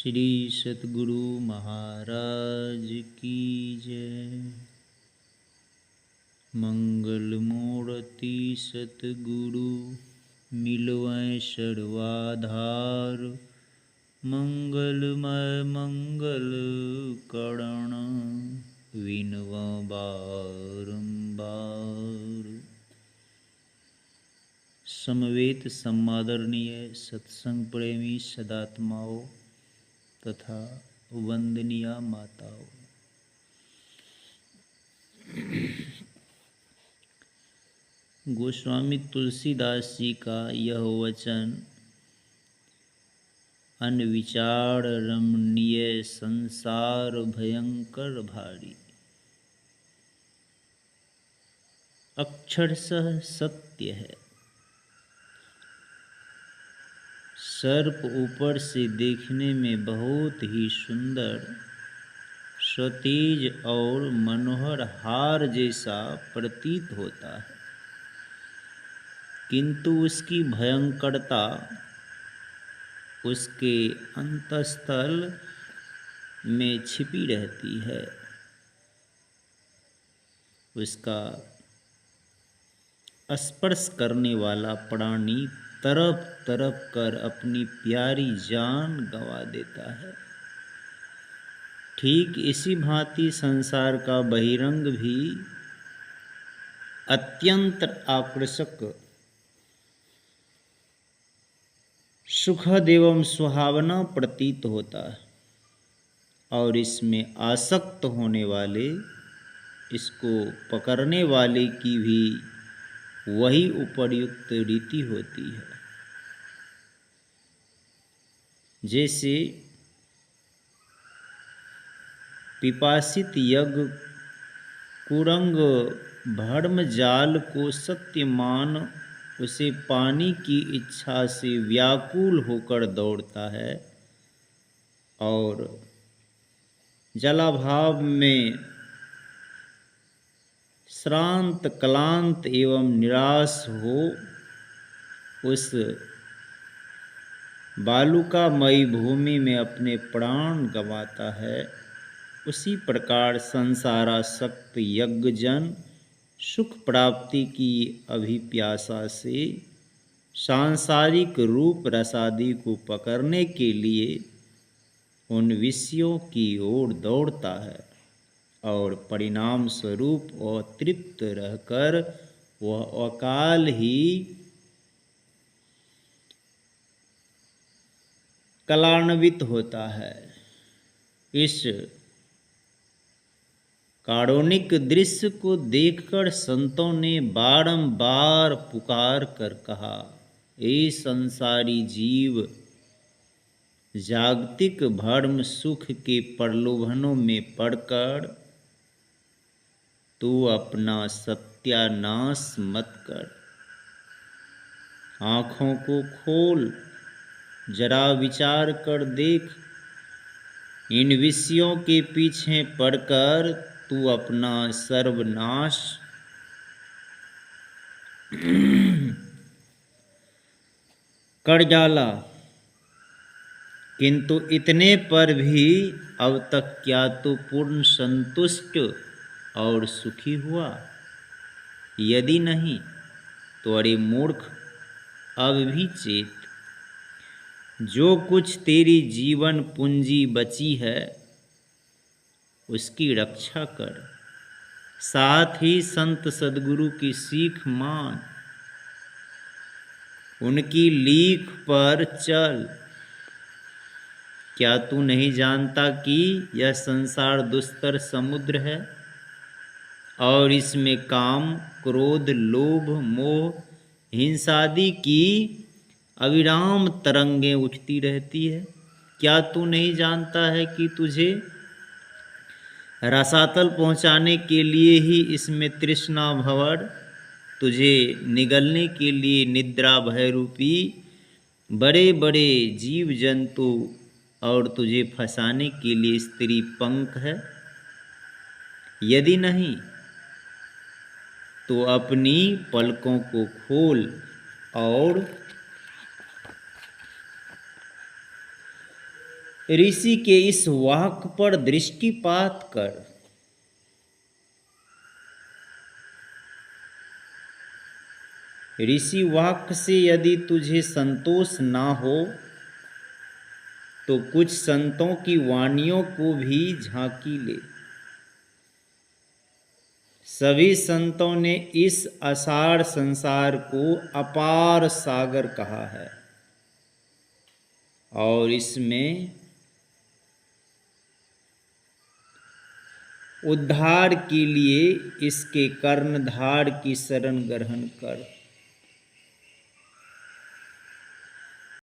श्री सतगुरु महाराज की जय। मंगल मूर्ति सतगुरु मिलवै सर्वाधार। मंगलमय मंगल करण विनव बारंबार। समवेत सम्मादरणीय सत्संग प्रेमी सदात्माओं तथा वंदनीय माताओं, गोस्वामी तुलसीदास जी का यह वचन अनविचार रमणीय संसार भयंकर भारी, अक्षरशः सत्य है। सर्प ऊपर से देखने में बहुत ही सुंदर, स्वतेज और मनोहर हार जैसा प्रतीत होता है, किंतु उसकी भयंकरता उसके अंतस्थल में छिपी रहती है। उसका स्पर्श करने वाला प्राणी तरफ तरफ कर अपनी प्यारी जान गंवा देता है। ठीक इसी भांति संसार का बहिरंग भी अत्यंत आकर्षक, सुखद एवं सुहावना प्रतीत होता है, और इसमें आसक्त होने वाले, इसको पकड़ने वाले की भी वही उपर्युक्त रीति होती है। जैसे पिपासित यज्ञ कुरंग भर्म जाल को सत्य मान उसे पानी की इच्छा से व्याकुल होकर दौड़ता है, और जलाभाव में श्रांत क्लांत एवं निराश हो उस बालुकामयी भूमि में अपने प्राण गंवाता है। उसी प्रकार संसारासक्त यज्ञजन सुख प्राप्ति की अभिप्यासा से सांसारिक रूप रसादि को पकड़ने के लिए उन विषयों की ओर दौड़ता है, और परिणाम स्वरूप अतृप्त रहकर वह अकाल ही कलान्वित होता है। इस कारुणिक दृश्य को देखकर संतों ने बारंबार पुकार कर कहा, हे संसारी जीव, जागतिक भर्म सुख के प्रलोभनों में पड़कर तू अपना सत्यानाश मत कर। आँखों को खोल, जरा विचार कर देख, इन विषयों के पीछे पड़कर तू अपना सर्वनाश कर डाला। किंतु इतने पर भी अब तक क्या तू पूर्ण संतुष्ट और सुखी हुआ? यदि नहीं तो अरे मूर्ख, अब भी चेत। जो कुछ तेरी जीवन पूंजी बची है उसकी रक्षा कर, साथ ही संत सद्गुरु की सीख मान, उनकी लीक पर चल। क्या तू नहीं जानता कि यह संसार दुस्तर समुद्र है, और इसमें काम, क्रोध, लोभ, मोह, हिंसादि की अविराम तरंगें उठती रहती है? क्या तू नहीं जानता है कि तुझे रसातल पहुंचाने के लिए ही इसमें तृष्णा भंवर, तुझे निगलने के लिए निद्रा भय रूपी बड़े बड़े जीव जंतु, और तुझे फंसाने के लिए स्त्री पंख है? यदि नहीं तो अपनी पलकों को खोल और ऋषि के इस वाक्य पर दृष्टिपात कर। ऋषि वाक्य से यदि तुझे संतोष ना हो तो कुछ संतों की वाणियों को भी झांकी ले। सभी संतों ने इस असार संसार को अपार सागर कहा है और इसमें उद्धार के लिए इसके कर्णधार की शरण ग्रहण कर।